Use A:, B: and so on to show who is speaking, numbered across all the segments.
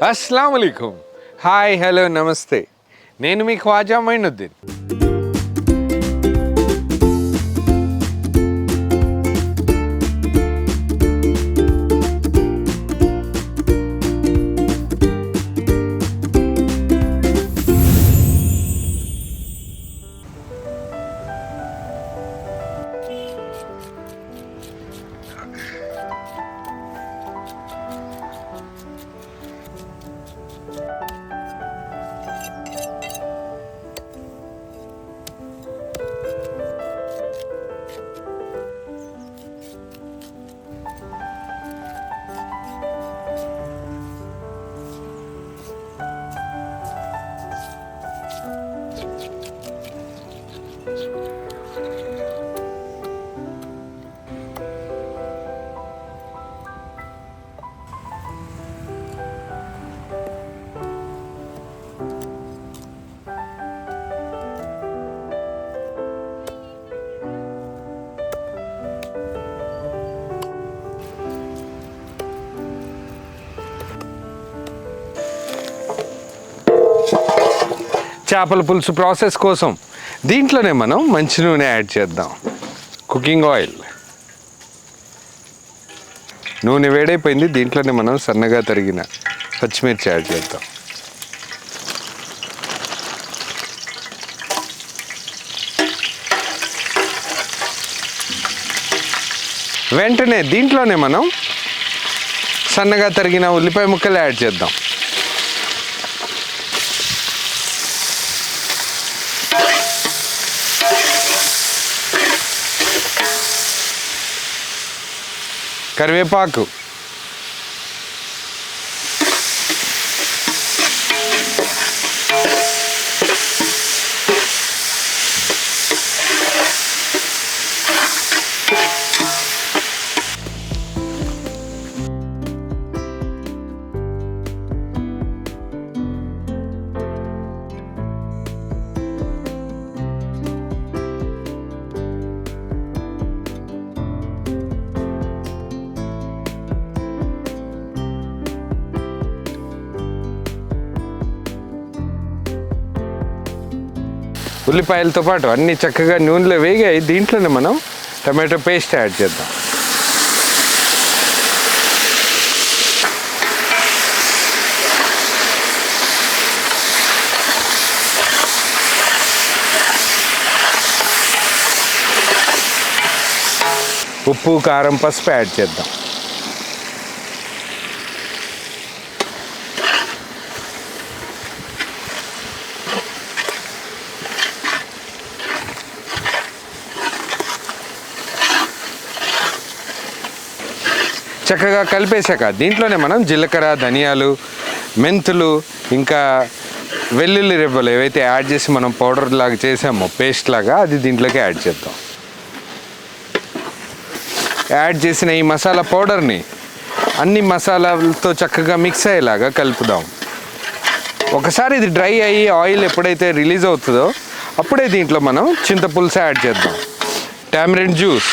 A: अस्सलाम वालेकुम. Hi hello నమస్తే. నేను మీ ఖ్వాజా మైనుద్దీన్. చేపల పులుసు ప్రాసెస్ కోసం దీంట్లోనే మనం మంచి నూనె యాడ్ చేద్దాం. Cooking oil. నూనె వేడైపోయింది. దీంట్లోనే మనం సన్నగా తరిగిన పచ్చిమిర్చి యాడ్ చేద్దాం. వెంటనే దీంట్లోనే మనం సన్నగా తరిగిన ఉల్లిపాయ ముక్కలు యాడ్ చేద్దాం. కరివేపాకు, ఉల్లిపాయలతో పాటు అన్నీ చక్కగా నూనెలో వేగాయి. దీంట్లోనే మనం టమాటో పేస్ట్ యాడ్ చేద్దాం. ఉప్పు, కారం, పసుపు యాడ్ చేద్దాం. చక్కగా కలిపేశాక దీంట్లోనే మనం జీలకర్ర, ధనియాలు, మెంతులు, ఇంకా వెల్లుల్లి రెబ్బలు ఏవైతే యాడ్ చేసి మనం పౌడర్ లాగా చేసామో పేస్ట్ లాగా అది దీంట్లోకి యాడ్ చేద్దాం. యాడ్ చేసిన ఈ మసాలా పౌడర్ని అన్ని మసాలాలతో చక్కగా మిక్స్ అయ్యేలాగా కలుపుదాం. ఒకసారి ఇది డ్రై అయ్యి ఆయిల్ ఎప్పుడైతే రిలీజ్ అవుతుందో అప్పుడే దీంట్లో మనం చింతపులుసు యాడ్ చేద్దాం. టామరిన్ జ్యూస్,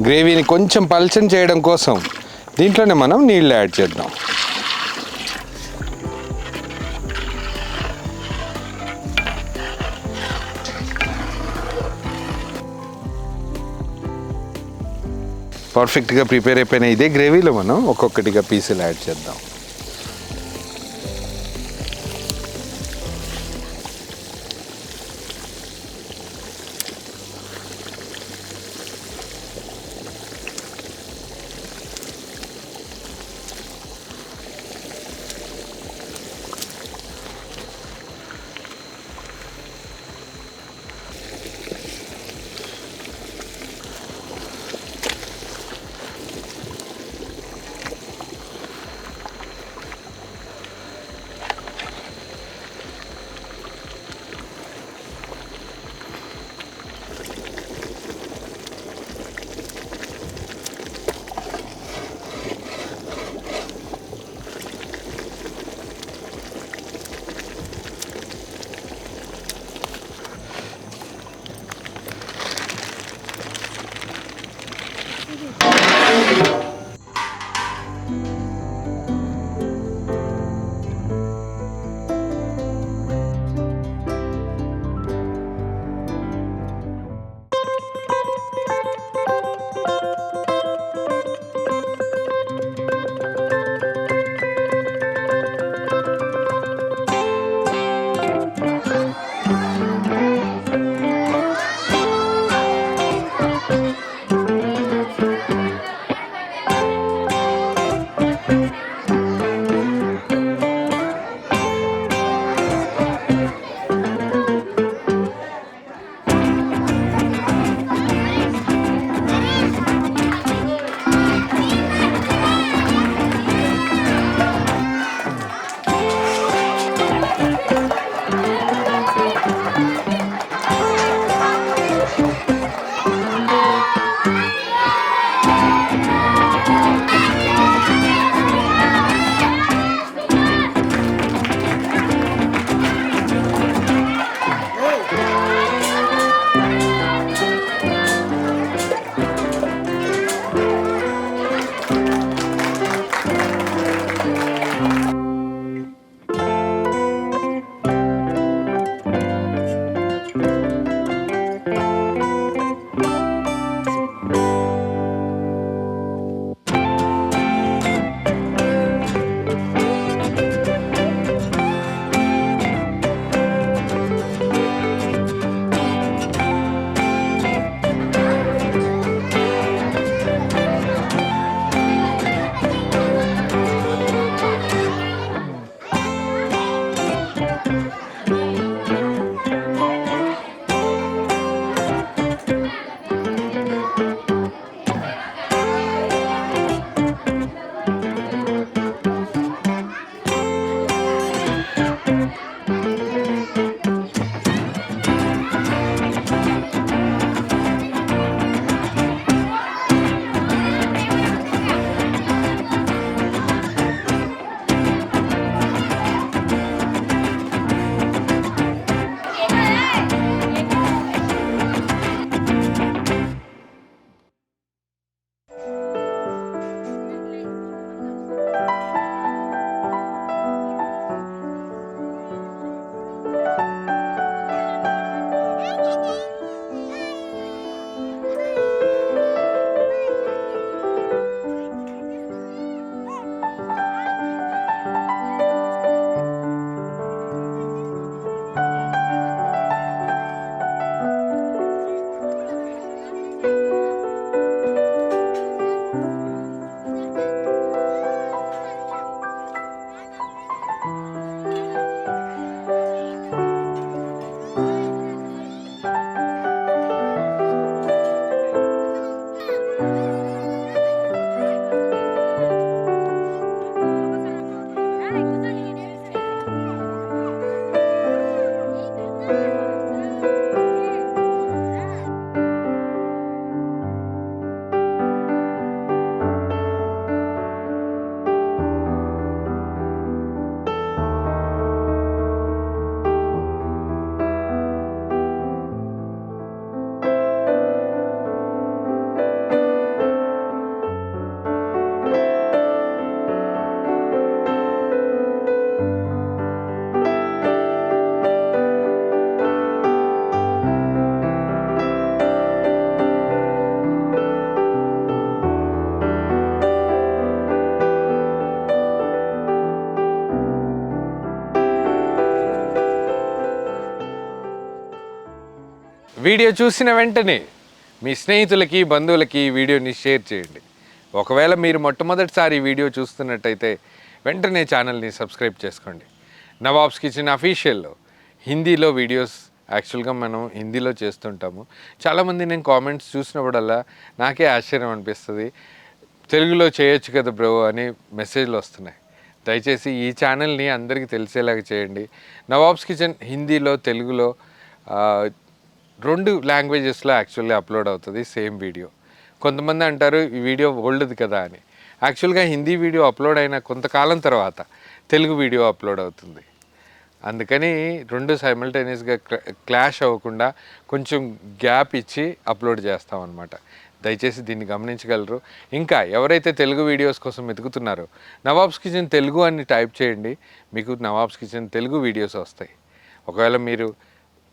A: గ్రేవీని కొంచెం పల్చన చేయడం కోసం దీంట్లోనే మనం నీళ్ళు యాడ్ చేద్దాం. పర్ఫెక్ట్గా ప్రిపేర్ అయిపోయిన ఇదే గ్రేవీలో మనం ఒక్కొక్కటిగా పీసులు యాడ్ చేద్దాం. వీడియో చూసిన వెంటనే మీ స్నేహితులకి బంధువులకి ఈ వీడియోని షేర్ చేయండి. ఒకవేళ మీరు మొట్టమొదటిసారి ఈ వీడియో చూస్తున్నట్టయితే వెంటనే ఛానల్ని సబ్స్క్రైబ్ చేసుకోండి. నవాబ్స్ కిచెన్ అఫీషియల్లో హిందీలో వీడియోస్ యాక్చువల్గా మనం హిందీలో చేస్తుంటాము. చాలామంది నేను కామెంట్స్ చూసినప్పుడల్లా నాకే ఆశ్చర్యం అనిపిస్తుంది, తెలుగులో చేయొచ్చు కదా బ్రో అని మెసేజ్లు వస్తున్నాయి. దయచేసి ఈ ఛానల్ని అందరికీ తెలిసేలాగా చేయండి. నవాబ్స్ కిచెన్ హిందీలో తెలుగులో 2 లాంగ్వేజెస్లో యాక్చువల్లీ అప్లోడ్ అవుతుంది సేమ్ వీడియో. కొంతమంది అంటారు ఈ వీడియో ఓల్డ్ది కదా అని. యాక్చువల్గా హిందీ వీడియో అప్లోడ్ అయిన కొంతకాలం తర్వాత తెలుగు వీడియో అప్లోడ్ అవుతుంది. అందుకని 2 సైమల్టేనియస్గా క్లాష్ అవ్వకుండా కొంచెం గ్యాప్ ఇచ్చి అప్లోడ్ చేస్తామన్నమాట. దయచేసి దీన్ని గమనించగలరు. ఇంకా ఎవరైతే తెలుగు వీడియోస్ కోసం వెతుకుతున్నారో నవాబ్స్ కిచెన్ తెలుగు అని టైప్ చేయండి, మీకు నవాబ్స్ కిచెన్ తెలుగు వీడియోస్ వస్తాయి. ఒకవేళ మీరు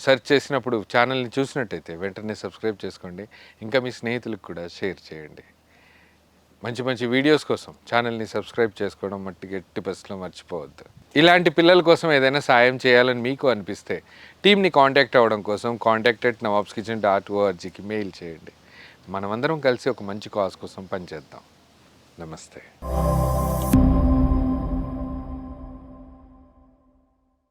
A: సెర్చ్ చేసినప్పుడు ఛానల్ని చూసినట్టయితే వెంటనే సబ్స్క్రైబ్ చేసుకోండి. ఇంకా మీ స్నేహితులకు కూడా షేర్ చేయండి. మంచి మంచి వీడియోస్ కోసం ఛానల్ని సబ్స్క్రైబ్ చేసుకోవడం మట్టికి ఎట్టి పరిస్థితుల్లో మర్చిపోవద్దు. ఇలాంటి పిల్లల కోసం ఏదైనా సాయం చేయాలని మీకు అనిపిస్తే టీమ్ని కాంటాక్ట్ అవ్వడం కోసం contact@nawabskitchen.orgకి మెయిల్ చేయండి. మనమందరం కలిసి ఒక మంచి కాజ్ కోసం పనిచేద్దాం. నమస్తే.